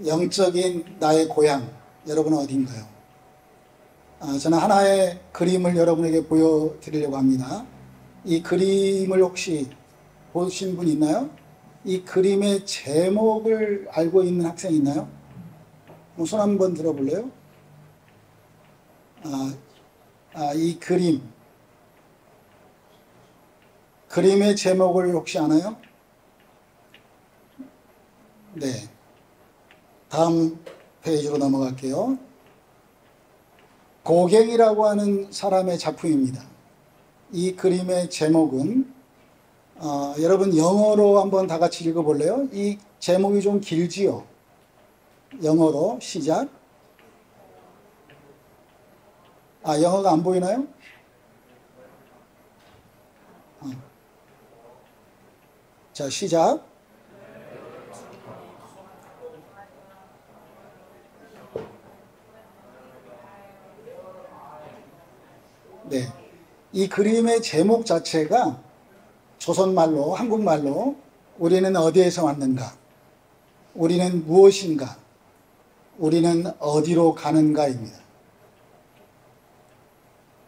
영적인 나의 고향, 여러분은 어딘가요? 저는 하나의 그림을 여러분에게 보여드리려고 합니다. 이 그림을 혹시 보신 분 있나요? 이 그림의 제목을 알고 있는 학생 있나요? 손 한번 들어볼래요? 이 그림의 제목을 혹시 아나요? 네. 다음 페이지로 넘어갈게요. 고갱이라고 하는 사람의 작품입니다. 이 그림의 제목은 여러분 영어로 한번 다 같이 읽어볼래요? 이 제목이 좀 길지요? 영어로 시작. 영어가 안 보이나요? 자, 시작. 네. 이 그림의 제목 자체가 조선말로, 한국말로 우리는 어디에서 왔는가? 우리는 무엇인가? 우리는 어디로 가는가입니다.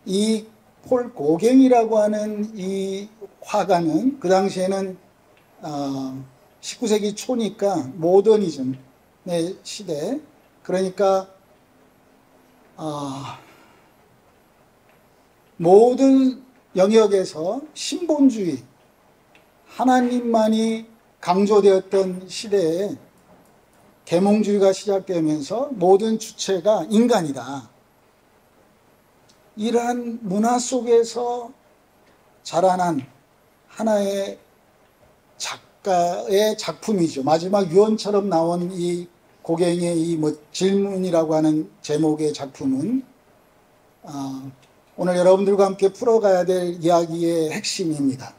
이 폴 고갱이라고 하는 이 화가는 그 당시에는 19세기 초니까 모더니즘의 시대, 그러니까 모든 영역에서 신본주의, 하나님만이 강조되었던 시대에 계몽주의가 시작되면서 모든 주체가 인간이다. 이러한 문화 속에서 자라난 하나의 작가의 작품이죠. 마지막 유언처럼 나온 이 고갱의 이 질문이라고 하는 제목의 작품은 오늘 여러분들과 함께 풀어가야 될 이야기의 핵심입니다.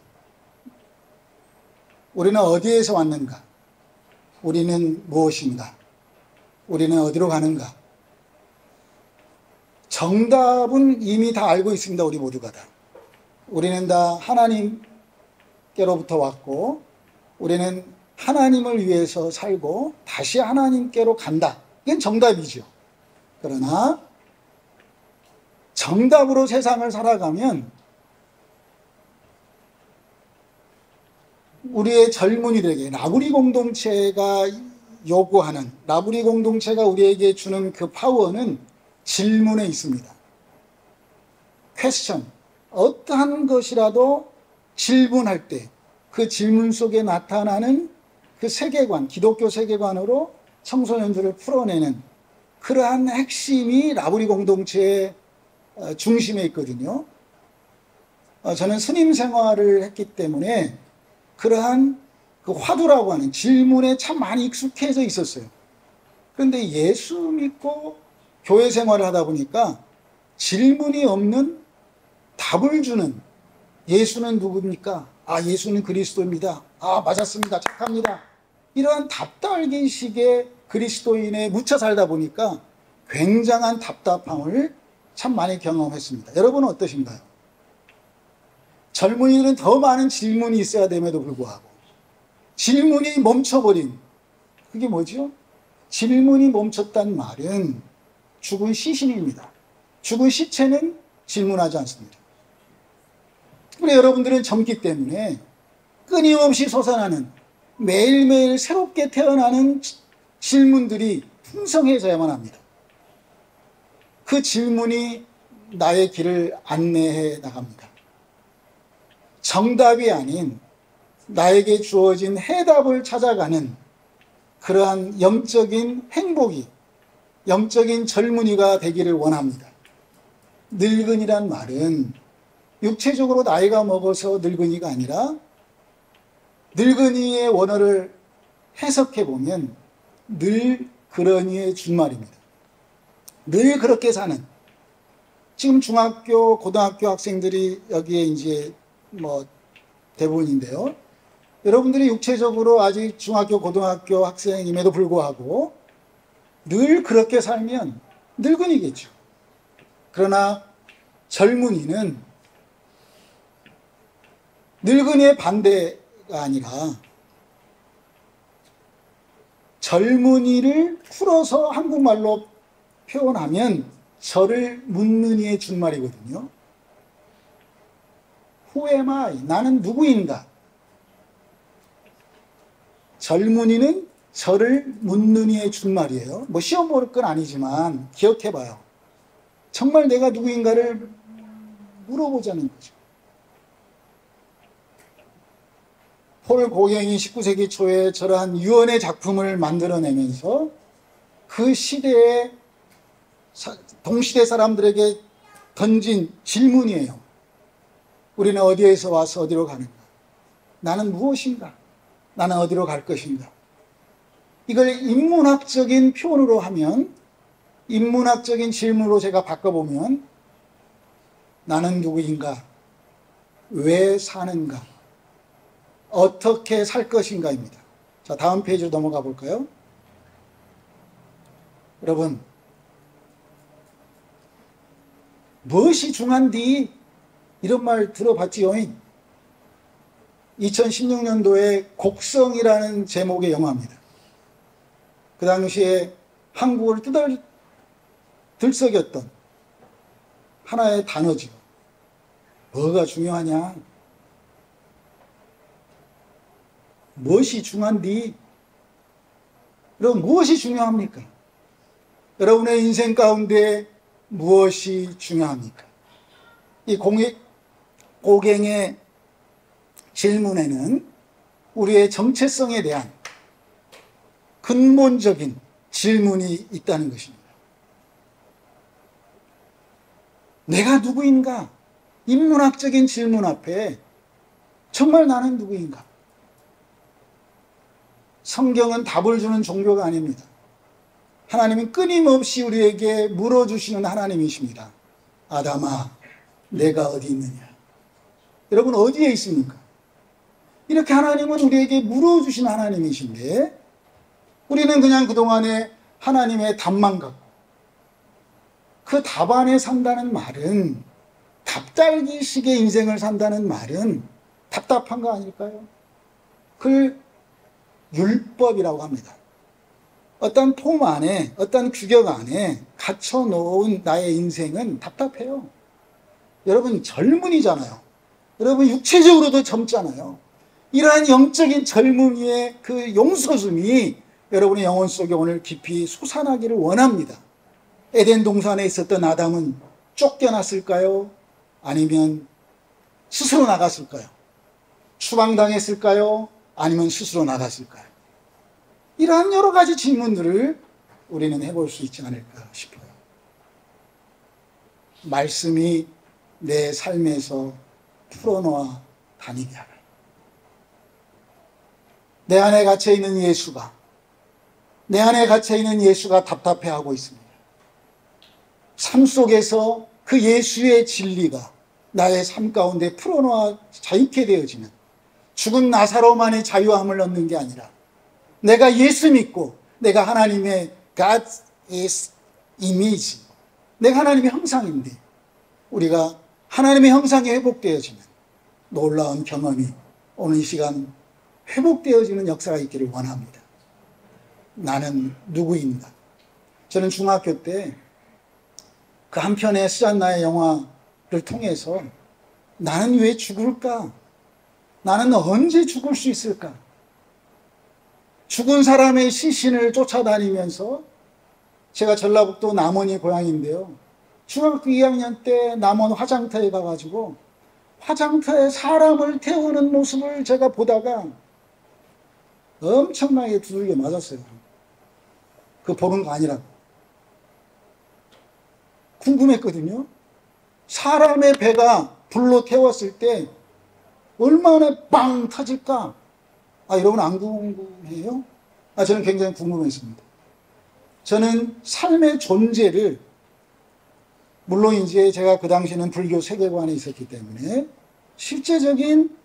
우리는 어디에서 왔는가? 우리는 무엇인가? 우리는 어디로 가는가? 정답은 이미 다 알고 있습니다. 우리 모두가 다. 우리는 다 하나님께로부터 왔고 우리는 하나님을 위해서 살고 다시 하나님께로 간다. 이건 정답이죠. 그러나 정답으로 세상을 살아가면 우리의 젊은이들에게 라브리 공동체가 요구하는, 라브리 공동체가 우리에게 주는 그 파워는 질문에 있습니다. 퀘스천, 어떠한 것이라도 질문할 때 그 질문 속에 나타나는 그 세계관, 기독교 세계관으로 청소년들을 풀어내는 그러한 핵심이 라브리 공동체의 중심에 있거든요. 저는 스님 생활을 했기 때문에 그러한 그 화두라고 하는 질문에 참 많이 익숙해져 있었어요. 그런데 예수 믿고 교회 생활을 하다 보니까 질문이 없는 답을 주는, 예수는 누굽니까? 예수는 그리스도입니다. 맞았습니다. 착합니다. 이러한 답달기식의 그리스도인에 묻혀 살다 보니까 굉장한 답답함을 참 많이 경험했습니다. 여러분은 어떠신가요? 젊은이들은 더 많은 질문이 있어야 됨에도 불구하고 질문이 멈춰버린, 그게 뭐죠? 질문이 멈췄단 말은 죽은 시신입니다. 죽은 시체는 질문하지 않습니다. 특별히 여러분들은 젊기 때문에 끊임없이 솟아나는, 매일매일 새롭게 태어나는 질문들이 풍성해져야만 합니다. 그 질문이 나의 길을 안내해 나갑니다. 정답이 아닌 나에게 주어진 해답을 찾아가는 그러한 영적인 행복이, 영적인 젊은이가 되기를 원합니다. 늙은이란 말은 육체적으로 나이가 먹어서 늙은이가 아니라 늙은이의 원어를 해석해 보면 늘 그러니의 준말입니다. 늘 그렇게 사는, 지금 중학교, 고등학교 학생들이 여기에 이제 대부분인데요. 여러분들이 육체적으로 아직 중학교, 고등학교 학생임에도 불구하고 늘 그렇게 살면 늙은이겠죠. 그러나 젊은이는 늙은이의 반대가 아니라 젊은이를 풀어서 한국말로 표현하면 저를 묻는 이의 준말이거든요. Who am I? 나는 누구인가? 젊은이는 저를 묻는 이의 준말이에요. 뭐 시험 볼 건 아니지만 기억해봐요. 정말 내가 누구인가를 물어보자는 거죠. 폴 고갱이 19세기 초에 저러한 유언의 작품을 만들어내면서 그 시대의 동시대 사람들에게 던진 질문이에요. 우리는 어디에서 와서 어디로 가는가? 나는 무엇인가? 나는 어디로 갈 것인가? 이걸 인문학적인 표현으로 하면, 인문학적인 질문으로 제가 바꿔보면 나는 누구인가? 왜 사는가? 어떻게 살 것인가입니다. 자, 다음 페이지로 넘어가 볼까요? 여러분, 무엇이 중요한디? 이런 말 들어봤지요? 2016년도에 곡성이라는 제목의 영화입니다. 그 당시에 한국을 들썩였던 하나의 단어죠. 뭐가 중요하냐? 무엇이 중요한디? 여러분, 무엇이 중요합니까? 여러분의 인생 가운데 무엇이 중요합니까? 이 고갱의 질문에는 우리의 정체성에 대한 근본적인 질문이 있다는 것입니다. 내가 누구인가? 인문학적인 질문 앞에 정말 나는 누구인가? 성경은 답을 주는 종교가 아닙니다. 하나님은 끊임없이 우리에게 물어주시는 하나님이십니다. 아담아, 내가 어디 있느냐? 여러분, 어디에 있습니까? 이렇게 하나님은 우리에게 물어주신 하나님이신데 우리는 그냥 그동안에 하나님의 답만 갖고 그 답 안에 산다는 말은, 답달기식의 인생을 산다는 말은 답답한 거 아닐까요? 그걸 율법이라고 합니다. 어떤 폼 안에, 어떤 규격 안에 갇혀놓은 나의 인생은 답답해요. 여러분, 젊은이잖아요. 여러분, 육체적으로도 젊잖아요. 이러한 영적인 젊음이의 그 용서심이 여러분의 영혼 속에 오늘 깊이 솟아나기를 원합니다. 에덴 동산에 있었던 아담은 쫓겨났을까요? 아니면 스스로 나갔을까요? 추방당했을까요? 아니면 스스로 나갔을까요? 이러한 여러 가지 질문들을 우리는 해볼 수 있지 않을까 싶어요. 말씀이 내 삶에서 풀어놓아 다니게 하라. 내 안에 갇혀있는 예수가, 내 안에 갇혀있는 예수가 답답해하고 있습니다. 삶 속에서 그 예수의 진리가 나의 삶 가운데 풀어놓아 자유케 되어지면 죽은 나사로만의 자유함을 얻는 게 아니라 내가 예수 믿고 내가 하나님의 God's image, 내가 하나님의 형상인데 우리가 하나님의 형상이 회복되어지는 놀라운 경험이 오늘 이 시간 회복되어지는 역사가 있기를 원합니다. 나는 누구인가? 저는 중학교 때 그 한 편의 스잔나의 영화를 통해서 나는 왜 죽을까? 나는 언제 죽을 수 있을까? 죽은 사람의 시신을 쫓아다니면서, 제가 전라북도 남원이 고향인데요. 중학교 2학년 때 남원 화장터에 가가지고 화장터에 사람을 태우는 모습을 제가 보다가 엄청나게 두들겨 맞았어요. 그 보는 거 아니라고. 궁금했거든요. 사람의 배가 불로 태웠을 때 얼마나 빵 터질까? 여러분 안 궁금해요? 저는 굉장히 궁금했습니다. 저는 삶의 존재를, 물론 이제 제가 그 당시에는 불교 세계관에 있었기 때문에 실제적인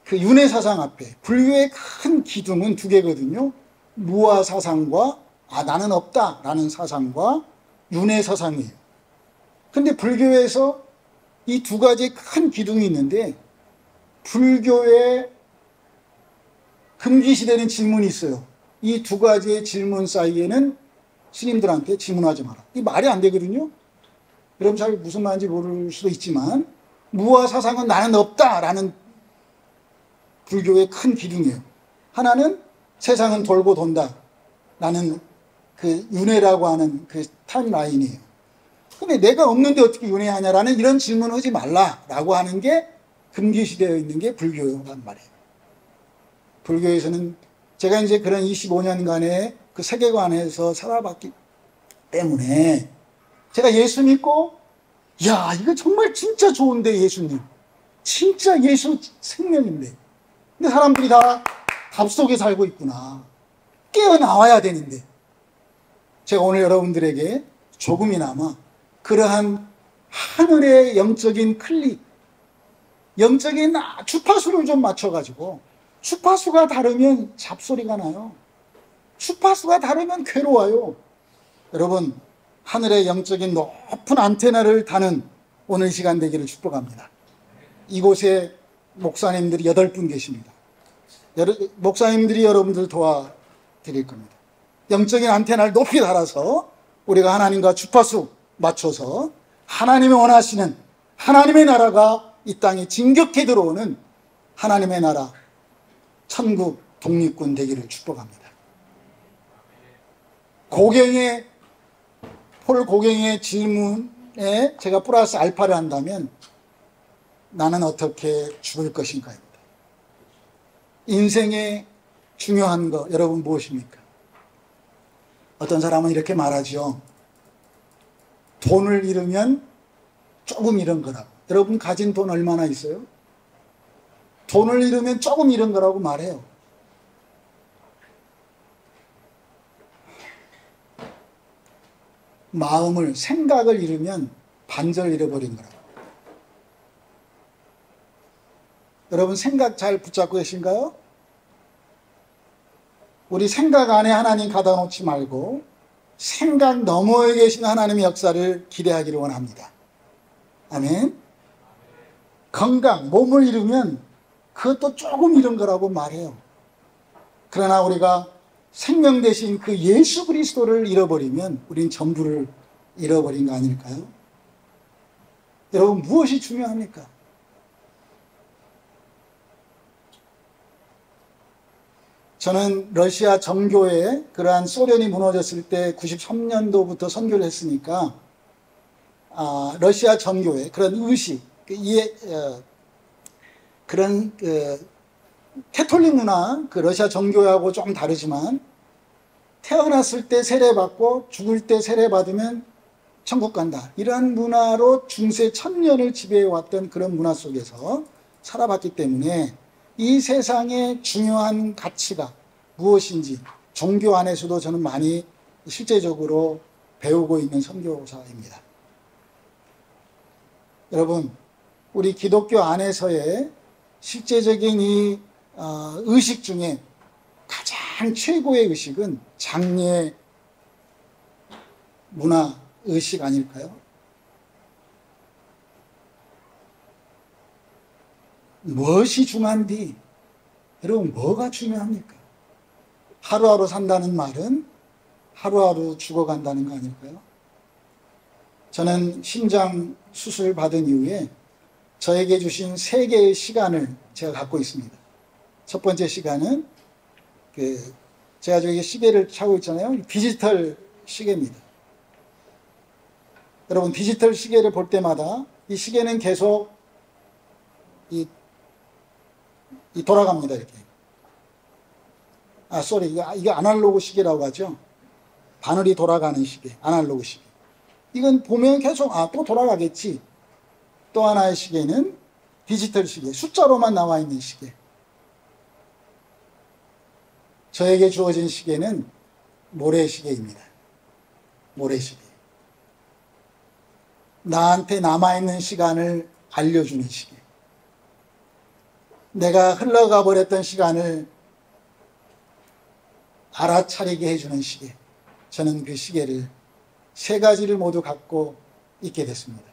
그 윤회 사상 앞에 불교의 큰 기둥은 두 개거든요. 무아 사상과 나는 없다라는 사상과 윤회 사상이에요. 근데 불교에서 이 두 가지 큰 기둥이 있는데 불교의 금기시되는 질문이 있어요. 이 두 가지의 질문 사이에는 스님들한테 질문하지 마라. 이 말이 안 되거든요. 여러분 잘 무슨 말인지 모를 수도 있지만 무와 사상은 나는 없다라는 불교의 큰 기둥이에요. 하나는 세상은 돌고 돈다 라는 그 윤회라고 하는 그 타임라인이에요. 근데 내가 없는데 어떻게 윤회하냐라는 이런 질문을 하지 말라라고 하는 게 금기시되어 있는 게 불교란 말이에요. 불교에서는 제가 이제 그런 25년간의 그 세계관에서 살아봤기 때문에 제가 예수 믿고 야 이거 정말 진짜 좋은데 예수님 진짜 예수 생명인데 근데 사람들이 다 답 속에 살고 있구나. 깨어나와야 되는데 제가 오늘 여러분들에게 조금이나마 그러한 하늘의 영적인 클릭, 영적인 주파수를 좀 맞춰가지고 주파수가 다르면 잡소리가 나요. 주파수가 다르면 괴로워요. 여러분 하늘의 영적인 높은 안테나를 다는 오늘 시간 되기를 축복합니다. 이곳에 목사님들이 8분 계십니다. 목사님들이 여러분들을 도와드릴 겁니다. 영적인 안테나를 높이 달아서 우리가 하나님과 주파수 맞춰서 하나님이 원하시는 하나님의 나라가 이 땅에 진격해 들어오는 하나님의 나라 천국 독립군 되기를 축복합니다. 폴 고갱의 질문에 제가 플러스 알파를 한다면 나는 어떻게 죽을 것인가입니다. 인생의 중요한 거 여러분 무엇입니까? 어떤 사람은 이렇게 말하죠. 돈을 잃으면 조금 잃은 거라고. 여러분 가진 돈 얼마나 있어요? 돈을 잃으면 조금 잃은 거라고 말해요. 마음을, 생각을 잃으면 반절 잃어버린 거라고. 여러분 생각 잘 붙잡고 계신가요? 우리 생각 안에 하나님 가다 놓지 말고 생각 너머에 계신 하나님의 역사를 기대하기를 원합니다. 아멘. 건강, 몸을 잃으면 그것도 조금 잃은 거라고 말해요. 그러나 우리가 생명 대신 그 예수 그리스도를 잃어버리면 우린 전부를 잃어버린 거 아닐까요? 여러분 무엇이 중요합니까? 저는 러시아 정교회 그러한 소련이 무너졌을 때 93년도부터 선교를 했으니까 러시아 정교회 그런 의식 그런 캐톨릭 문화 그 러시아 정교회하고 좀 다르지만 태어났을 때 세례받고 죽을 때 세례받으면 천국 간다 이러한 문화로 중세 1000년을 지배해왔던 그런 문화 속에서 살아봤기 때문에 이 세상의 중요한 가치가 무엇인지 종교 안에서도 저는 많이 실제적으로 배우고 있는 선교사입니다. 여러분 우리 기독교 안에서의 실제적인 이 의식 중에 가장 최고의 의식은 장례 문화 의식 아닐까요? 무엇이 중요한디? 여러분 뭐가 중요합니까? 하루하루 산다는 말은 하루하루 죽어간다는 거 아닐까요? 저는 심장 수술 받은 이후에 저에게 주신 3개의 시간을 제가 갖고 있습니다. 첫 번째 시간은 제가 저기 시계를 차고 있잖아요. 디지털 시계입니다. 여러분 디지털 시계를 볼 때마다 이 시계는 계속 돌아갑니다. 이렇게. 이거 아날로그 시계라고 하죠. 바늘이 돌아가는 시계, 아날로그 시계. 이건 보면 계속 또 돌아가겠지. 또 하나의 시계는 디지털 시계, 숫자로만 나와 있는 시계. 저에게 주어진 시계는 모래시계입니다. 모래시계. 나한테 남아있는 시간을 알려주는 시계. 내가 흘러가 버렸던 시간을 알아차리게 해주는 시계. 저는 그 시계를 3가지를 모두 갖고 있게 됐습니다.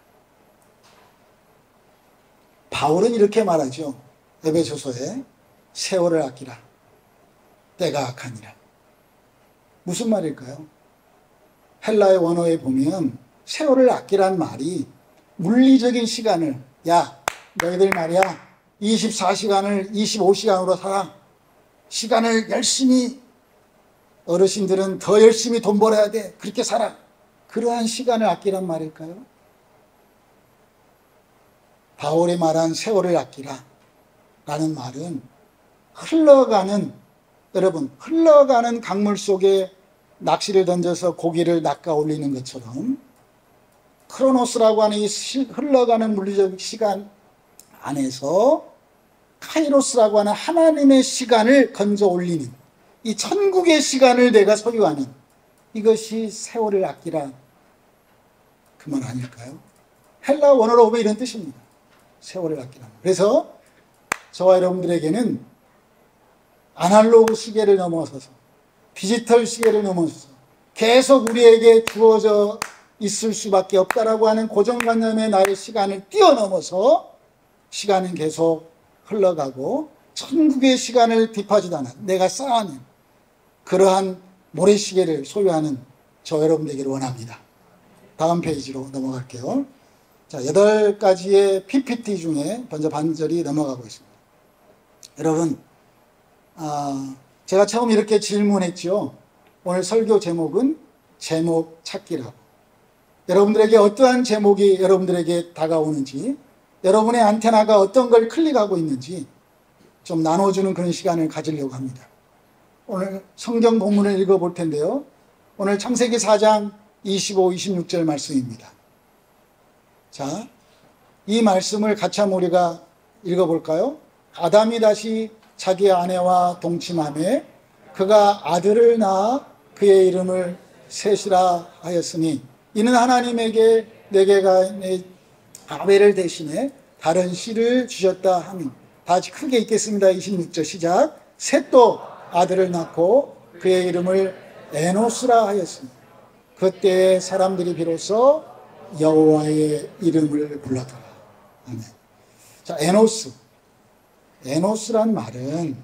바울은 이렇게 말하죠. 에베소서에 세월을 아끼라. 때가 악하니라. 무슨 말일까요? 헬라의 원어에 보면 세월을 아끼란 말이 물리적인 시간을, 야, 너희들 말이야, 24시간을 25시간으로 살아. 시간을 열심히, 어르신들은 더 열심히 돈 벌어야 돼. 그렇게 살아. 그러한 시간을 아끼란 말일까요? 바울이 말한 세월을 아끼라 라는 말은 흘러가는, 여러분, 흘러가는 강물 속에 낚시를 던져서 고기를 낚아 올리는 것처럼 크로노스라고 하는 이 흘러가는 물리적 시간 안에서 카이로스라고 하는 하나님의 시간을 건져 올리는, 이 천국의 시간을 내가 소유하는, 이것이 세월을 아끼라, 그 말 아닐까요? 헬라 원어로 보면 이런 뜻입니다. 세월을 아끼라. 그래서 저와 여러분들에게는 아날로그 시계를 넘어서서, 디지털 시계를 넘어서서 계속 우리에게 주어져 있을 수밖에 없다라고 하는 고정관념의 나의 시간을 뛰어넘어서 시간은 계속 흘러가고 천국의 시간을 뒷받침하는, 내가 쌓아낸 그러한 모래시계를 소유하는 저 여러분들에게 원합니다. 다음 페이지로 넘어갈게요. 자, 8가지의 PPT 중에 먼저 반절이 넘어가고 있습니다. 여러분, 제가 처음 이렇게 질문했죠. 오늘 설교 제목은 제목 찾기라고. 여러분들에게 어떠한 제목이 여러분들에게 다가오는지, 여러분의 안테나가 어떤 걸 클릭하고 있는지 좀 나눠주는 그런 시간을 가지려고 합니다. 오늘 성경 본문을 읽어볼 텐데요. 오늘 창세기 4장 25, 26절 말씀입니다. 자, 이 말씀을 같이 한번 우리가 읽어볼까요? 아담이 다시 자기 아내와 동침하며 그가 아들을 낳아 그의 이름을 셋이라 하였으니 이는 하나님에게 내게가 내 아벨을 대신해 다른 씨를 주셨다 하니. 다 같이 크게 읽겠습니다. 26절 시작. 셋도 아들을 낳고 그의 이름을 에노스라 하였으니 그때의 사람들이 비로소 여호와의 이름을 불렀더라. 아멘. 자, 에노스. 에노스란 말은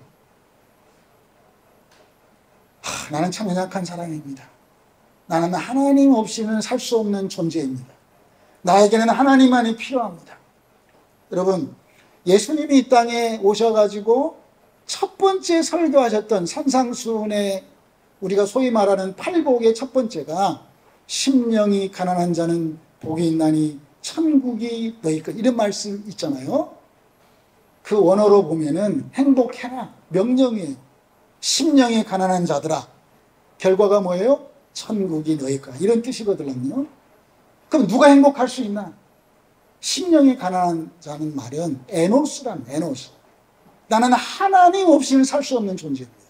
나는 참 연약한 사람입니다. 나는 하나님 없이는 살 수 없는 존재입니다. 나에게는 하나님만이 필요합니다. 여러분, 예수님이 이 땅에 오셔가지고 첫 번째 설교하셨던 산상수훈의 우리가 소위 말하는 팔복의 첫 번째가 심령이 가난한 자는 복이 있나니 천국이 너희 것, 이런 말씀 있잖아요. 그 원어로 보면은 행복해라 명령이에요. 심령이 가난한 자들아, 결과가 뭐예요? 천국이 너희 것, 이런 뜻이거든요. 그럼 누가 행복할 수 있나? 심령이 가난한 자는 말은 에노스란, 에노스. 나는 하나님 없이는 살 수 없는 존재입니다.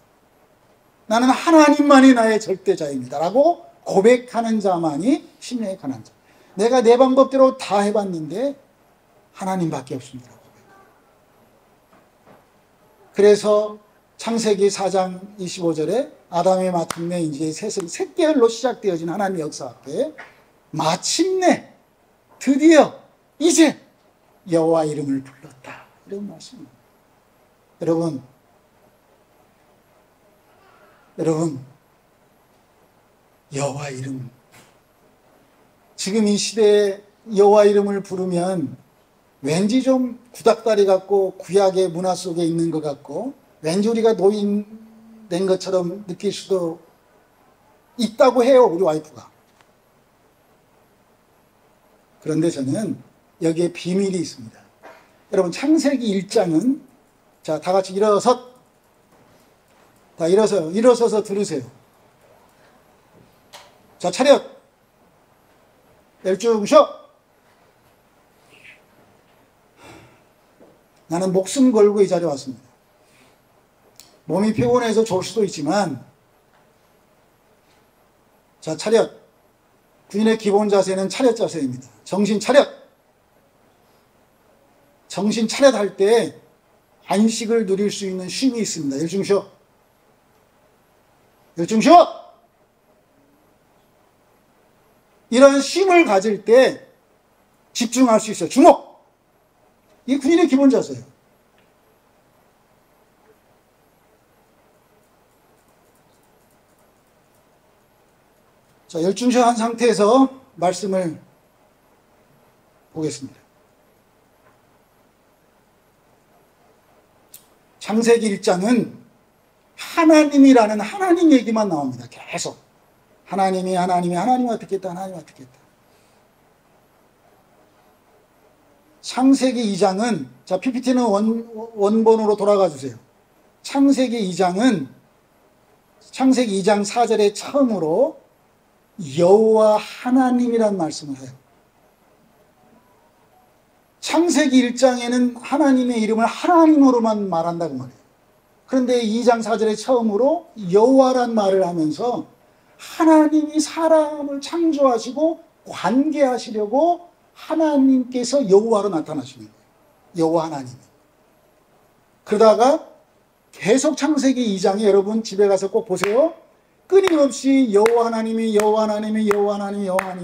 나는 하나님만이 나의 절대자입니다 라고 고백하는 자만이 심령이 가난한 자. 내가 내 방법대로 다 해봤는데 하나님밖에 없습니다. 그래서 창세기 4장 25절에 아담의 마침내 이제 셋계열로 시작되어진 하나님의 역사 앞에 마침내 드디어 이제 여호와 이름을 불렀다, 이런 말씀입니다. 여러분 여호와 이름, 지금 이 시대에 여호와 이름을 부르면 왠지 좀 구닥다리 같고 구약의 문화 속에 있는 것 같고 왠지 우리가 노인된 것처럼 느낄 수도 있다고 해요, 우리 와이프가. 그런데 저는 여기에 비밀이 있습니다. 여러분, 창세기 1장은, 자, 다 같이 다 일어서서 들으세요. 자, 차렷. 열중 쉬어. 나는 목숨 걸고 이 자리에 왔습니다. 몸이 피곤해서 좋을 수도 있지만, 자, 차렷. 군인의 기본 자세는 차렷 자세입니다. 정신 차렷. 정신 차렷 할 때 안식을 누릴 수 있는 쉼이 있습니다. 열중 쉬어. 열중 쉬어. 이런 쉼을 가질 때 집중할 수 있어요. 주목. 이게 군인의 기본 자세예요. 자, 열중시한 상태에서 말씀을 보겠습니다. 창세기 1장은 하나님이라는 하나님 얘기만 나옵니다. 계속. 하나님이 어떻게 했다, 하나님이 어떻게 했다. 창세기 2장은, 자, PPT는 원본으로 돌아가 주세요. 창세기 2장은 창세기 2장 4절에 처음으로 여호와 하나님이란 말씀을 해요. 창세기 1장에는 하나님의 이름을 하나님으로만 말한다고 말해요. 그런데 2장 4절에 처음으로 여호와란 말을 하면서 하나님이 사람을 창조하시고 관계하시려고 하나님께서 여호와로 나타나시는 거예요. 여호와 하나님이. 그러다가 계속 창세기 2장에 여러분 집에 가서 꼭 보세요. 끊임없이 여호와 하나님이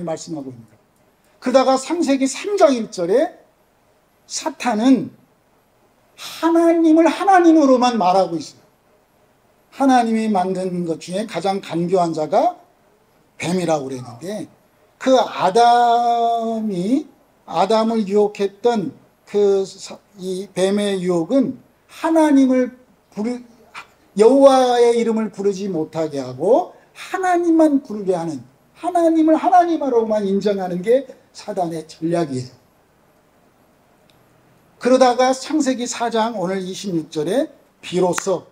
말씀하고 있습니다. 그러다가 창세기 3장 1절에 사탄은 하나님을 하나님으로만 말하고 있어요. 하나님이 만든 것 중에 가장 간교한 자가 뱀이라고 그랬는데, 그 아담을 유혹했던 이 뱀의 유혹은 여호와의 이름을 부르지 못하게 하고 하나님만 부르게 하는, 하나님을 하나님으로만 인정하는 게 사단의 전략이에요. 그러다가 창세기 4장 오늘 26절에 비로소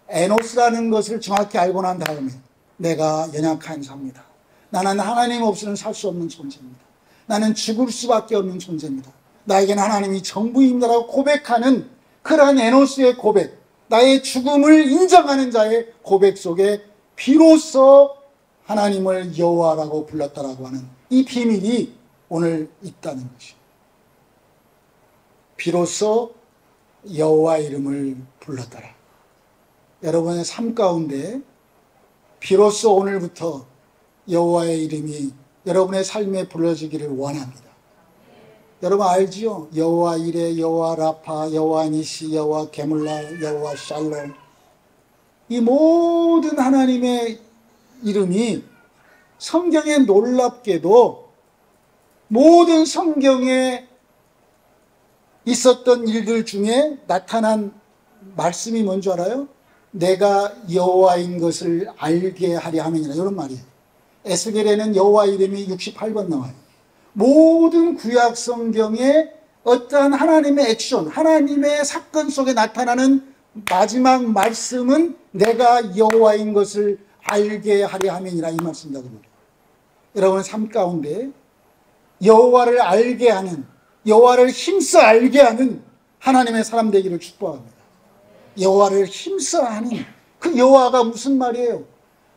에노스라는 것을 정확히 알고 난 다음에 내가 연약한 자입니다. 나는 하나님 없이는 살 수 없는 존재입니다. 나는 죽을 수밖에 없는 존재입니다. 나에게는 하나님이 전부입니다라고 고백하는 그러한 에노스의 고백, 나의 죽음을 인정하는 자의 고백 속에 비로소 하나님을 여호와라고 불렀다라고 하는 이 비밀이 오늘 있다는 것이죠. 비로소 여호와 이름을 불렀더라. 여러분의 삶 가운데 비로소 오늘부터 여호와의 이름이 여러분의 삶에 불러지기를 원합니다. 여러분 알지요? 여호와 이레, 여호와 라파, 여호와 니시, 여호와 게물라, 여호와 샬롬. 이 모든 하나님의 이름이 성경에 놀랍게도 모든 성경에 있었던 일들 중에 나타난 말씀이 뭔지 알아요? 내가 여호와인 것을 알게 하려 함이니라, 이런 말이에요. 에스겔에는 여호와 이름이 68번 나와요. 모든 구약 성경에 어떠한 하나님의 액션, 하나님의 사건 속에 나타나는 마지막 말씀은 내가 여호와인 것을 알게 하려 함이니라, 이 말씀이다. 여러분의 삶 가운데 여호와를 알게 하는, 여호와를 힘써 알게 하는 하나님의 사람 되기를 축복합니다. 여호와를 힘써 하는 그 여호와가 무슨 말이에요?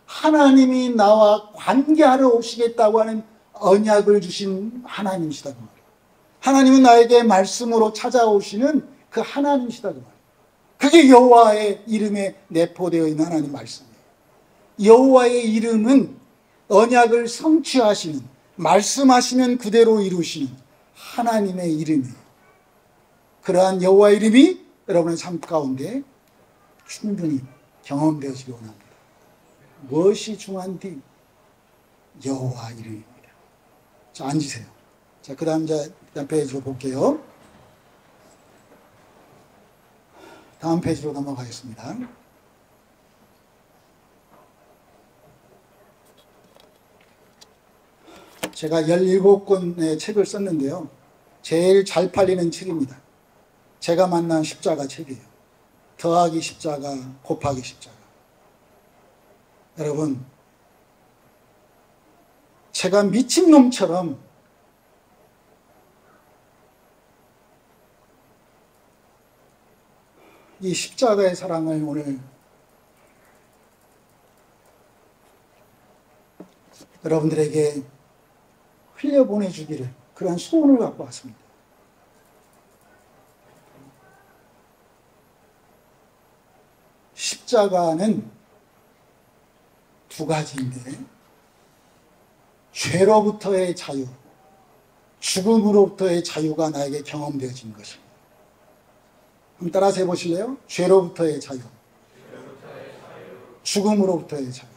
하나님이 나와 관계하러 오시겠다고 하는 언약을 주신 하나님이시다 그 말이에요. 하나님은 나에게 말씀으로 찾아오시는 그 하나님이시다 그 말이에요. 그게 여호와의 이름에 내포되어 있는 하나님 말씀이에요. 여호와의 이름은 언약을 성취하시는, 말씀하시면 그대로 이루시는 하나님의 이름이에요. 그러한 여호와의 이름이 여러분의 삶 가운데 충분히 경험되어지기 원합니다. 무엇이 중요한지 여호와 이름입니다. 자, 앉으세요. 자, 그 다음 다음 페이지로 볼게요. 다음 페이지로 넘어가겠습니다. 제가 17권의 책을 썼는데요. 제일 잘 팔리는 책입니다. 제가 만난 십자가 책이에요. 더하기 십자가, 곱하기 십자가. 여러분, 제가 미친놈처럼 이 십자가의 사랑을 오늘 여러분들에게 흘려보내주기를, 그러한 소원을 갖고 왔습니다. 십자가는 두 가지인데, 죄로부터의 자유, 죽음으로부터의 자유가 나에게 경험되어진 것입니다. 한번 따라서 해보실래요? 죄로부터의 자유, 죽음으로부터의 자유.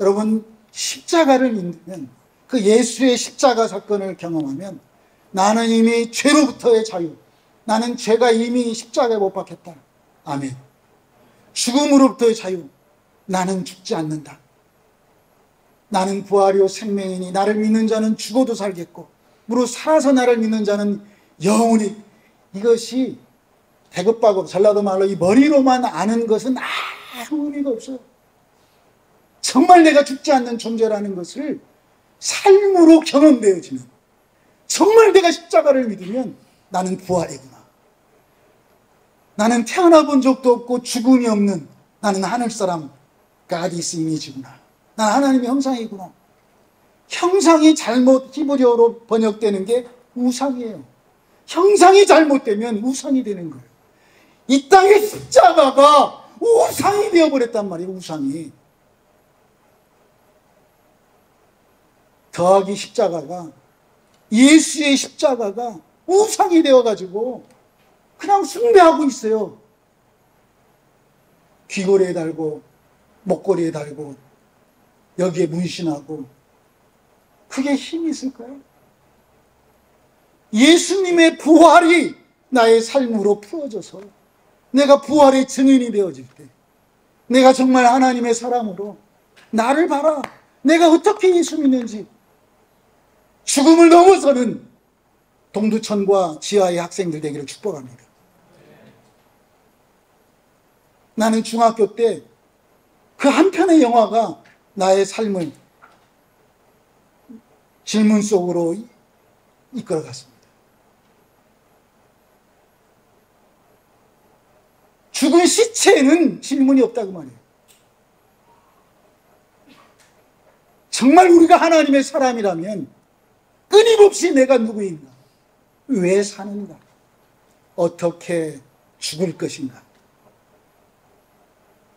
여러분, 십자가를 믿으면, 그 예수의 십자가 사건을 경험하면 나는 이미 죄로부터의 자유, 나는 죄가 이미 십자가에 못 박혔다. 아멘. 죽음으로부터의 자유, 나는 죽지 않는다. 나는 부활이요 생명이니 나를 믿는 자는 죽어도 살겠고 무릇 살아서 나를 믿는 자는 영원히. 이것이 대급박으로, 전라도 말로 이 머리로만 아는 것은 아무 의미가 없어요. 정말 내가 죽지 않는 존재라는 것을 삶으로 경험되어지는, 정말 내가 십자가를 믿으면 나는 부활이구나, 나는 태어나 본 적도 없고 죽음이 없는, 나는 하늘사람, God is image구나, 난 하나님의 형상이구나. 형상이 잘못 히브리어로 번역되는 게 우상이에요. 형상이 잘못되면 우상이 되는 거예요. 이 땅의 십자가가 우상이 되어버렸단 말이에요. 우상이. 더하기 십자가가, 예수의 십자가가 우상이 되어가지고 그냥 숭배하고 있어요. 귀걸이에 달고 목걸이에 달고 여기에 문신하고, 그게 힘이 있을까요? 예수님의 부활이 나의 삶으로 풀어져서 내가 부활의 증인이 되어질 때, 내가 정말 하나님의 사람으로, 나를 봐라, 내가 어떻게 예수 믿는지, 죽음을 넘어서는 동두천과 지하의 학생들 되기를 축복합니다. 나는 중학교 때 그 한 편의 영화가 나의 삶을 질문 속으로 이끌어갔습니다. 죽은 시체에는 질문이 없다고 말이에요. 정말 우리가 하나님의 사람이라면 끊임없이 내가 누구인가, 왜 사는가, 어떻게 죽을 것인가,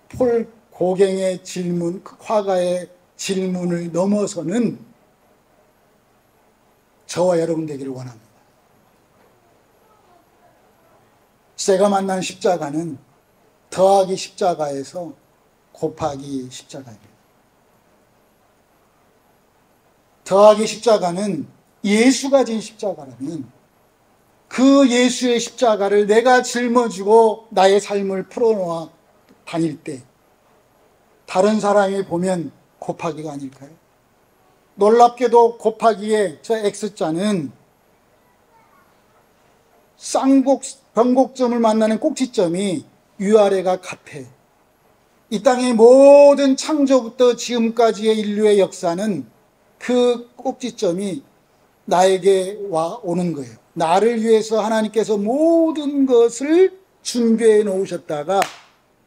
폴 고갱의 질문, 그 화가의 질문을 넘어서는 저와 여러분 되기를 원합니다. 제가 만난 십자가는 더하기 십자가에서 곱하기 십자가입니다. 더하기 십자가는 예수가 진 십자가라면 그 예수의 십자가를 내가 짊어지고 나의 삶을 풀어놓아 다닐 때 다른 사람이 보면 곱하기가 아닐까요? 놀랍게도 곱하기의 저 X자는 변곡점을 만나는 꼭지점이 위아래가 같아요. 이 땅의 모든 창조부터 지금까지의 인류의 역사는 그 꼭지점이 나에게 와 오는 거예요. 나를 위해서 하나님께서 모든 것을 준비해 놓으셨다가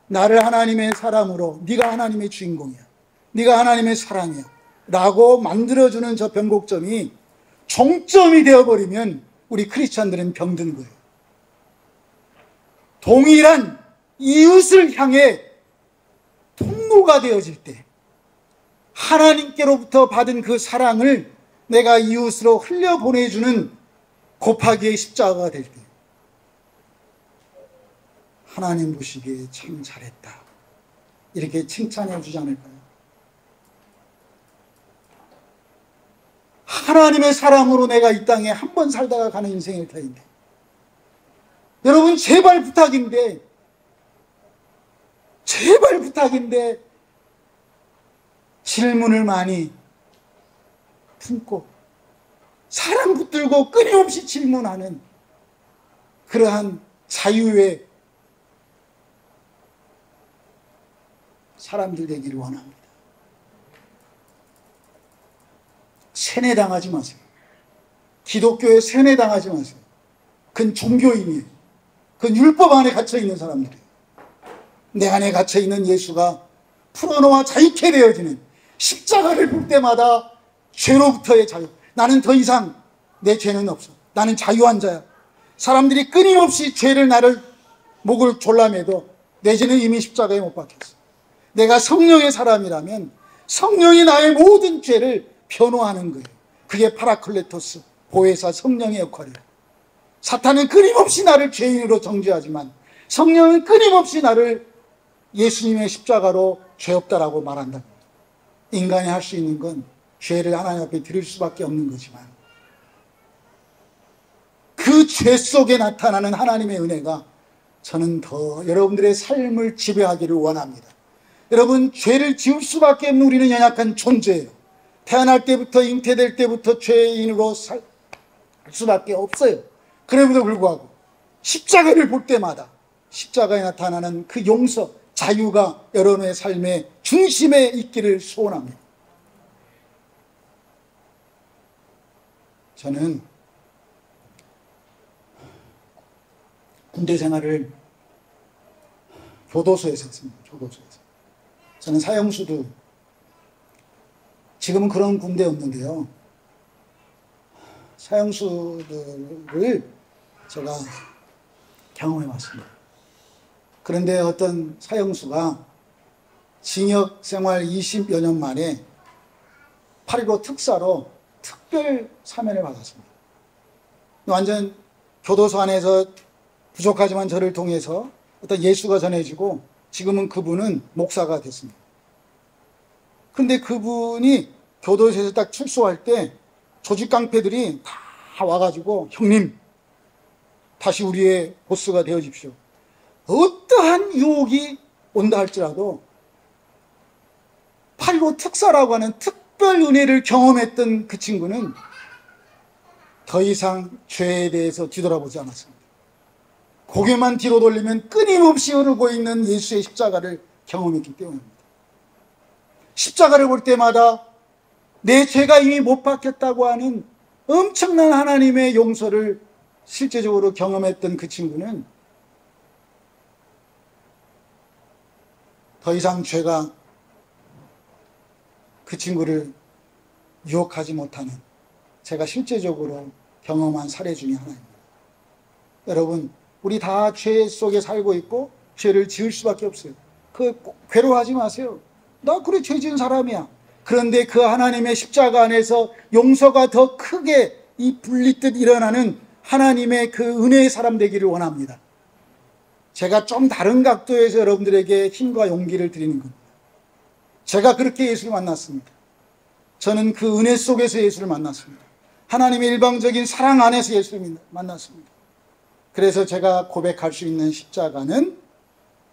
나를 하나님의 사람으로, 네가 하나님의 주인공이야, 네가 하나님의 사랑이야 라고 만들어주는 저 변곡점이 종점이 되어버리면 우리 크리스찬들은 병든 거예요. 동일한 이웃을 향해 통로가 되어질 때, 하나님께로부터 받은 그 사랑을 내가 이웃으로 흘려보내주는 곱하기의 십자가가 될 때, 하나님 보시기에 참 잘했다, 이렇게 칭찬해 주지 않을까요? 하나님의 사랑으로 내가 이 땅에 한 번 살다가 가는 인생일 터인데, 여러분 제발 부탁인데 질문을 많이 품고 사랑 붙들고 끊임없이 질문하는 그러한 자유의 사람들 되기를 원합니다. 세뇌당하지 마세요. 기독교에 세뇌당하지 마세요. 그건 종교인이에요. 그건 율법 안에 갇혀있는 사람들이에요. 내 안에 갇혀있는 예수가 풀어놓아 자유케 되어지는, 십자가를 볼 때마다 죄로부터의 자유, 나는 더 이상 내 죄는 없어, 나는 자유한 자야. 사람들이 끊임없이 죄를 나를 목을 졸라매도 내 죄는 이미 십자가에 못 박혔어. 내가 성령의 사람이라면 성령이 나의 모든 죄를 변호하는 거예요. 그게 파라클레토스, 보혜사 성령의 역할이에요. 사탄은 끊임없이 나를 죄인으로 정죄하지만 성령은 끊임없이 나를 예수님의 십자가로 죄 없다라고 말한다. 인간이 할 수 있는 건 죄를 하나님 앞에 드릴 수밖에 없는 거지만 그 죄 속에 나타나는 하나님의 은혜가 저는 더 여러분들의 삶을 지배하기를 원합니다. 여러분, 죄를 지을 수밖에 없는 우리는 연약한 존재예요. 태어날 때부터 잉태될 때부터 죄인으로 살 수밖에 없어요. 그럼에도 불구하고 십자가를 볼 때마다 십자가에 나타나는 그 용서, 자유가 여러분의 삶의 중심에 있기를 소원합니다. 저는 군대 생활을 교도소에서 했습니다. 교도소에서. 저는 사형수도 지금은 그런 군대 없는데요. 사형수들을 제가 경험해 봤습니다. 그런데 어떤 사형수가 징역 생활 20여 년 만에 8.15 특사로 특별 사면을 받았습니다. 완전 교도소 안에서 부족하지만 저를 통해서 어떤 예수가 전해지고 지금은 그분은 목사가 됐습니다. 그런데 그분이 교도소에서 딱 출소할 때 조직 깡패들이 다 와가지고 형님 다시 우리의 보스가 되어집시오. 어떠한 유혹이 온다 할지라도 8.15 특사라고 하는 특별 은혜를 경험했던 그 친구는 더 이상 죄에 대해서 뒤돌아보지 않았습니다. 고개만 뒤로 돌리면 끊임없이 흐르고 있는 예수의 십자가를 경험했기 때문입니다. 십자가를 볼 때마다 내 죄가 이미 못 받겠다고 하는 엄청난 하나님의 용서를 실제적으로 경험했던 그 친구는 더 이상 죄가 그 친구를 유혹하지 못하는 제가 실제적으로 경험한 사례 중에 하나입니다. 여러분, 우리 다 죄 속에 살고 있고 죄를 지을 수밖에 없어요. 괴로워하지 마세요. 나 그래 죄 지은 사람이야. 그런데 그 하나님의 십자가 안에서 용서가 더 크게 이 불리듯 일어나는 하나님의 그 은혜의 사람 되기를 원합니다. 제가 좀 다른 각도에서 여러분들에게 힘과 용기를 드리는 겁니다. 제가 그렇게 예수를 만났습니다. 저는 그 은혜 속에서 예수를 만났습니다. 하나님의 일방적인 사랑 안에서 예수를 만났습니다. 그래서 제가 고백할 수 있는 십자가는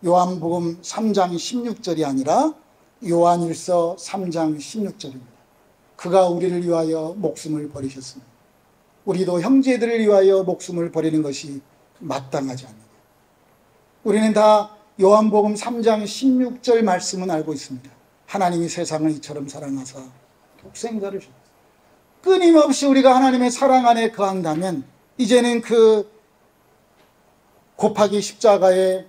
요한복음 3장 16절이 아니라 요한일서 3장 16절입니다. 그가 우리를 위하여 목숨을 버리셨습니다. 우리도 형제들을 위하여 목숨을 버리는 것이 마땅하지 않느냐. 우리는 다 요한복음 3장 16절 말씀은 알고 있습니다. 하나님이 세상을 이처럼 사랑하사 독생자를 주셨다. 끊임없이 우리가 하나님의 사랑 안에 거한다면 이제는 그 곱하기 십자가의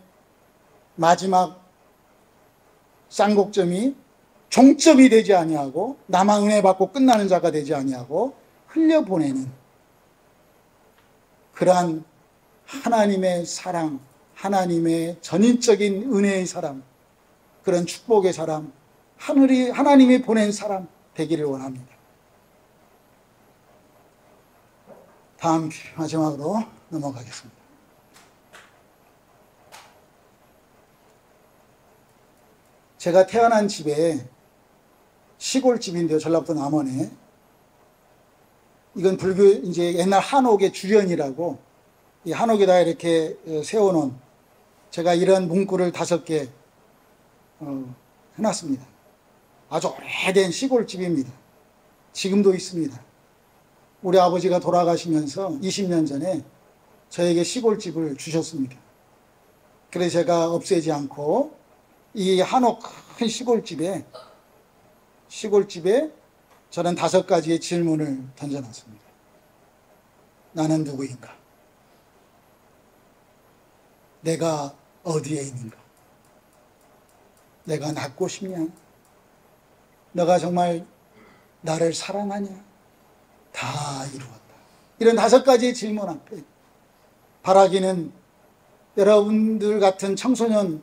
마지막 쌍곡점이 종점이 되지 아니하고 나만 은혜 받고 끝나는 자가 되지 아니하고 흘려보내는 그러한 하나님의 사랑, 하나님의 전인적인 은혜의 사람, 그런 축복의 사람, 하나님이 보낸 사람 되기를 원합니다. 다음 마지막으로 넘어가겠습니다. 제가 태어난 집에 시골집인데요. 전라북도 남원에. 이건 불교, 이제 옛날 한옥의 주련이라고 이 한옥에다 이렇게 세워놓은 제가 이런 문구를 5개 해놨습니다. 아주 오래된 시골집입니다. 지금도 있습니다. 우리 아버지가 돌아가시면서 20년 전에 저에게 시골집을 주셨습니다. 그래서 제가 없애지 않고 이 한옥 큰 시골집에 저는 5가지의 질문을 던져놨습니다. 나는 누구인가? 내가 어디에 있는가? 내가 낫고 싶냐? 너가 정말 나를 사랑하냐? 다 이루었다. 이런 5가지의 질문 앞에 바라기는 여러분들 같은 청소년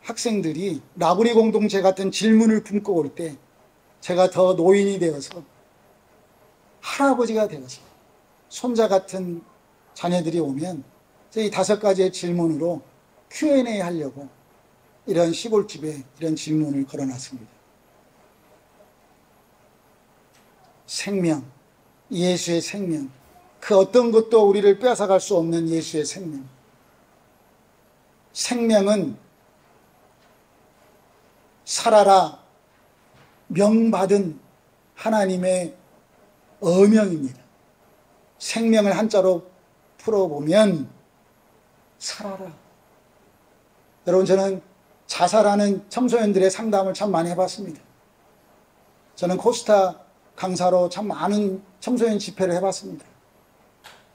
학생들이 라브리 공동체 같은 질문을 품고 올 때 제가 더 노인이 되어서 할아버지가 되어서 손자 같은 자녀들이 오면 이 5가지의 질문으로 Q&A 하려고 이런 시골집에 이런 질문을 걸어놨습니다. 생명, 예수의 생명, 그 어떤 것도 우리를 빼앗아갈 수 없는 예수의 생명. 생명은 살아라 명받은 하나님의 어명입니다. 생명을 한자로 풀어보면 살아라. 여러분, 저는 자살하는 청소년들의 상담을 참 많이 해봤습니다. 저는 코스타 강사로 참 많은 청소년 집회를 해봤습니다.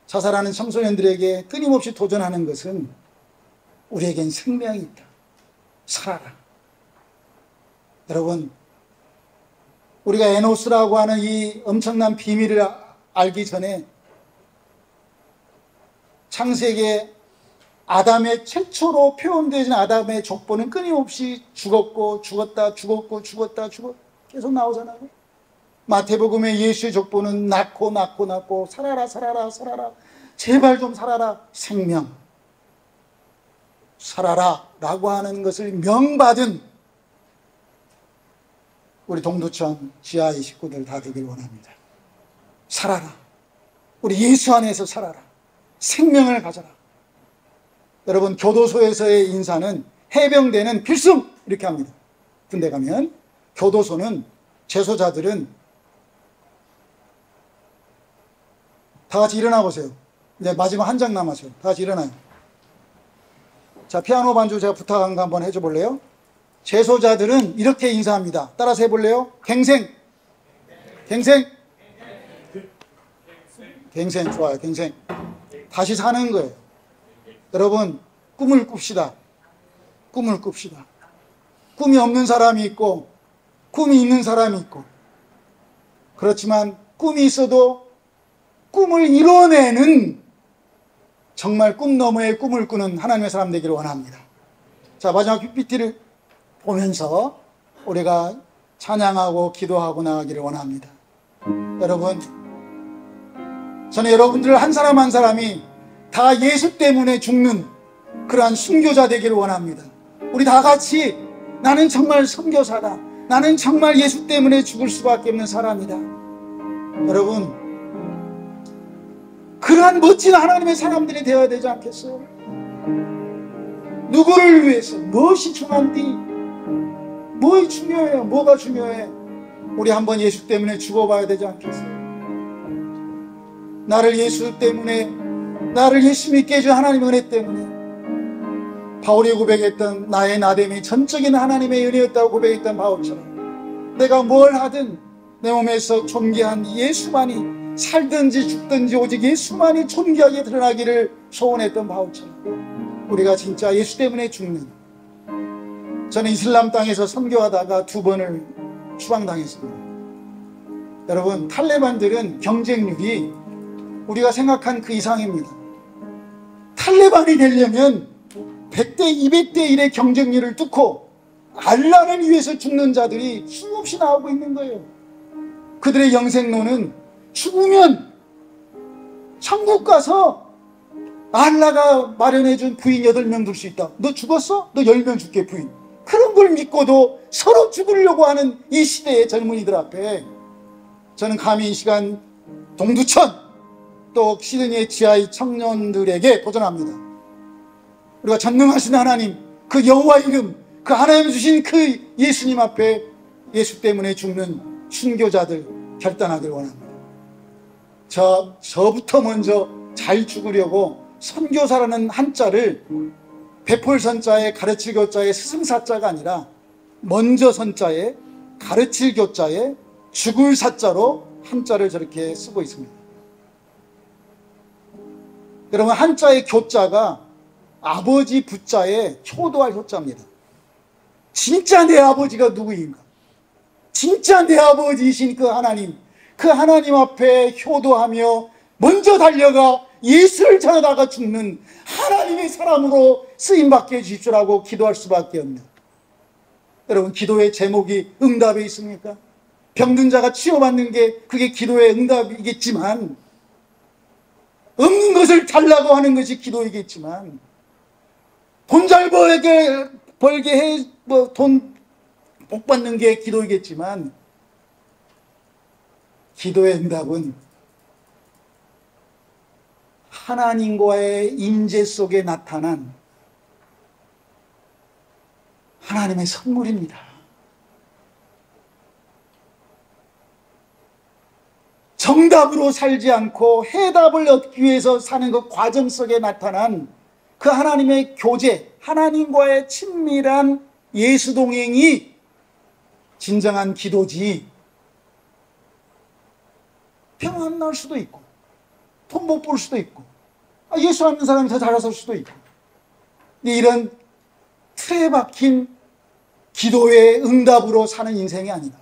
자살하는 청소년들에게 끊임없이 도전하는 것은 우리에겐 생명이 있다. 살아라. 여러분, 우리가 에노스라고 하는 이 엄청난 비밀을 알기 전에 창세기에 아담의 최초로 표현되어진 아담의 족보는 끊임없이 죽었고 죽었다 죽었고 죽었다 죽었 계속 나오잖아요. 마태복음의 예수의 족보는 낳고 살아라 살아라 살아라 제발 좀 살아라 생명 살아라 라고 하는 것을 명받은 우리 동두천 지하의 식구들 다 되길 원합니다. 살아라. 우리 예수 안에서 살아라. 생명을 가져라. 여러분, 교도소에서의 인사는 해병대는 필승 이렇게 합니다. 군대 가면 교도소는 재소자들은 다 같이 일어나 보세요. 이제 마지막 한 장 남았어요. 다 같이 일어나요. 자, 피아노 반주 제가 부탁한 거 한번 해줘 볼래요? 재소자들은 이렇게 인사합니다. 따라서 해볼래요? 갱생. 갱생. 갱생. 좋아요. 갱생. 다시 사는 거예요. 여러분, 꿈을 꿉시다. 꿈을 꿉시다. 꿈이 없는 사람이 있고 꿈이 있는 사람이 있고, 그렇지만 꿈이 있어도 꿈을 이뤄내는 정말 꿈 너머의 꿈을 꾸는 하나님의 사람 되기를 원합니다. 자, 마지막 PPT를 보면서 우리가 찬양하고 기도하고 나가기를 원합니다. 여러분, 저는 여러분들 한 사람 한 사람이 다 예수 때문에 죽는 그러한 순교자 되기를 원합니다. 우리 다 같이 나는 정말 선교사다. 나는 정말 예수 때문에 죽을 수밖에 없는 사람이다. 여러분, 그러한 멋진 하나님의 사람들이 되어야 되지 않겠어요? 누구를 위해서? 무엇이 중요한디? 뭐가 중요해요? 뭐가 중요해? 우리 한번 예수 때문에 죽어봐야 되지 않겠어요? 나를 예수 때문에, 나를 예수 믿게 해준 하나님의 은혜 때문에, 바울이 고백했던 나의 나됨이 전적인 하나님의 은혜였다고 고백했던 바울처럼 내가 뭘 하든 내 몸에서 존귀한 예수만이, 살든지 죽든지 오직 예수만이 존귀하게 드러나기를 소원했던 바울처럼 우리가 진짜 예수 때문에 죽는, 저는 이슬람 땅에서 선교하다가 2번을 추방당했습니다. 여러분, 탈레반들은 경쟁률이 우리가 생각한 그 이상입니다. 탈레반이 되려면 100대 200대 1의 경쟁률을 뚫고 알라를 위해서 죽는 자들이 수없이 나오고 있는 거예요. 그들의 영생론은 죽으면 천국 가서 알라가 마련해준 부인 8명 둘 수 있다. 너 죽었어? 너 10명 줄게 부인. 그런 걸 믿고도 서로 죽으려고 하는 이 시대의 젊은이들 앞에 저는 감히 이 시간 동두천 또 시드니의 지하의 청년들에게 도전합니다. 우리가 전능하신 하나님, 그 여호와 이름, 그 하나님 주신 그 예수님 앞에 예수 때문에 죽는 순교자들 결단하길 원합니다. 저부터 먼저 잘 죽으려고 선교사라는 한자를 베풀 선자에 가르칠 교자에 스승사자가 아니라 먼저 선자에 가르칠 교자에 죽을 사자로 한자를 저렇게 쓰고 있습니다. 여러분, 한자의 교자가 아버지 부자에 효도할 효자입니다. 진짜 내 아버지가 누구인가? 진짜 내 아버지이신 그 하나님 앞에 효도하며 먼저 달려가 예수를 전하다가 죽는 하나님의 사람으로 쓰임받게 해주십시오라고 기도할 수밖에 없는, 여러분, 기도의 제목이 응답에 있습니까? 병든 자가 치료받는 게 그게 기도의 응답이겠지만, 없는 것을 달라고 하는 것이 기도이겠지만, 돈 잘 벌게 해, 돈 복 받는 게 기도이겠지만, 기도의 응답은 하나님과의 임재 속에 나타난 하나님의 선물입니다. 정답으로 살지 않고 해답을 얻기 위해서 사는 그 과정 속에 나타난 그 하나님의 교제, 하나님과의 친밀한 예수 동행이 진정한 기도지. 평 안 날 수도 있고, 돈 못 벌 수도 있고, 예수 안 믿는 사람이 더 잘할 수도 있고, 이런 틀에 박힌 기도의 응답으로 사는 인생이 아니라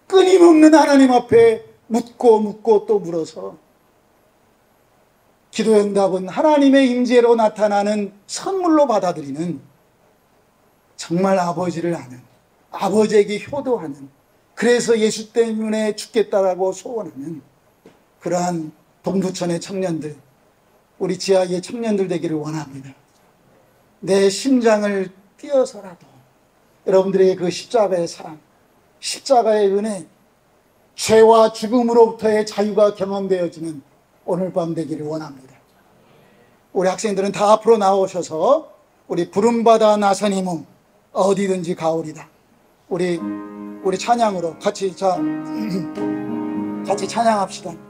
끊임없는 하나님 앞에 묻고 또 물어서, 기도의 응답은 하나님의 임재로 나타나는 선물로 받아들이는, 정말 아버지를 아는, 아버지에게 효도하는, 그래서 예수 때문에 죽겠다라고 소원하는 그러한 동두천의 청년들, 우리 지하의 청년들 되기를 원합니다. 내 심장을 띄어서라도 여러분들의 그 십자가의 사랑, 십자가의 은혜, 죄와 죽음으로부터의 자유가 경험되어지는 오늘 밤 되기를 원합니다. 우리 학생들은 다 앞으로 나오셔서 우리 부름받아 나선 이 몸 어디든지 가오리다, 우리 찬양으로 같이 찬양합시다.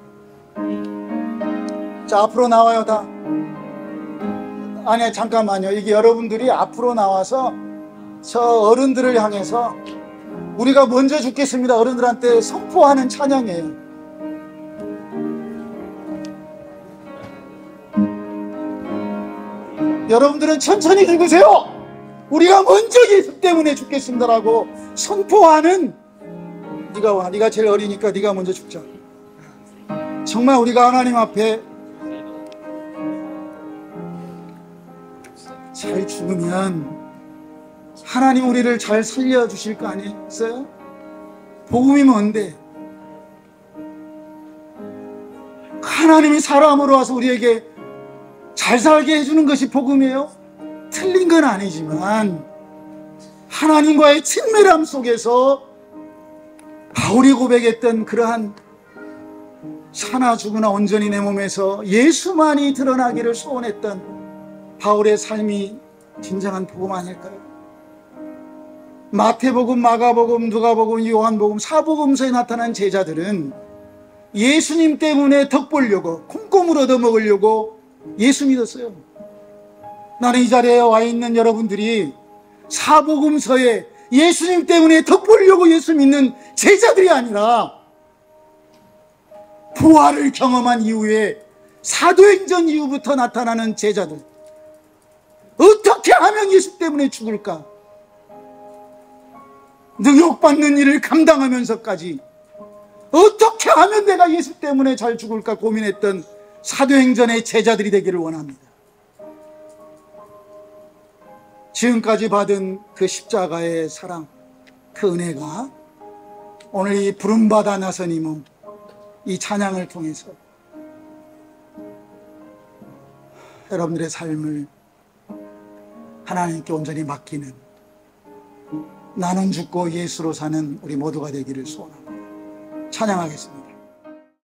자, 앞으로 나와요. 다. 아니, 잠깐만요. 이게 여러분들이 앞으로 나와서 저 어른들을 향해서 우리가 먼저 죽겠습니다 어른들한테 선포하는 찬양이에요. 여러분들은 천천히 죽으세요. 우리가 먼저 예수 때문에 죽겠습니다라고 선포하는, 네가 와, 네가 제일 어리니까 네가 먼저 죽자. 정말 우리가 하나님 앞에 잘 죽으면 하나님 우리를 잘 살려주실 거 아니겠어요? 복음이 뭔데? 하나님이 사람으로 와서 우리에게 잘 살게 해주는 것이 복음이에요? 틀린 건 아니지만 하나님과의 친밀함 속에서 바울이 고백했던 그러한 사나 죽으나 온전히 내 몸에서 예수만이 드러나기를 소원했던 바울의 삶이 진정한 복음 아닐까요? 마태복음, 마가복음, 누가복음, 요한복음, 사복음서에 나타난 제자들은 예수님 때문에 덕 보려고, 콩고물 얻어먹으려고 예수 믿었어요. 나는 이 자리에 와 있는 여러분들이 사복음서에 예수님 때문에 덕 보려고 예수 믿는 제자들이 아니라 부활을 경험한 이후에 사도행전 이후부터 나타나는 제자들, 어떻게 하면 예수 때문에 죽을까? 능욕받는 일을 감당하면서까지 어떻게 하면 내가 예수 때문에 잘 죽을까 고민했던 사도행전의 제자들이 되기를 원합니다. 지금까지 받은 그 십자가의 사랑, 그 은혜가 오늘 이 부름받아 나선 이 몸, 이 찬양을 통해서 여러분들의 삶을 하나님께 온전히 맡기는, 나는 죽고 예수로 사는 우리 모두가 되기를 소원합니다. 찬양하겠습니다.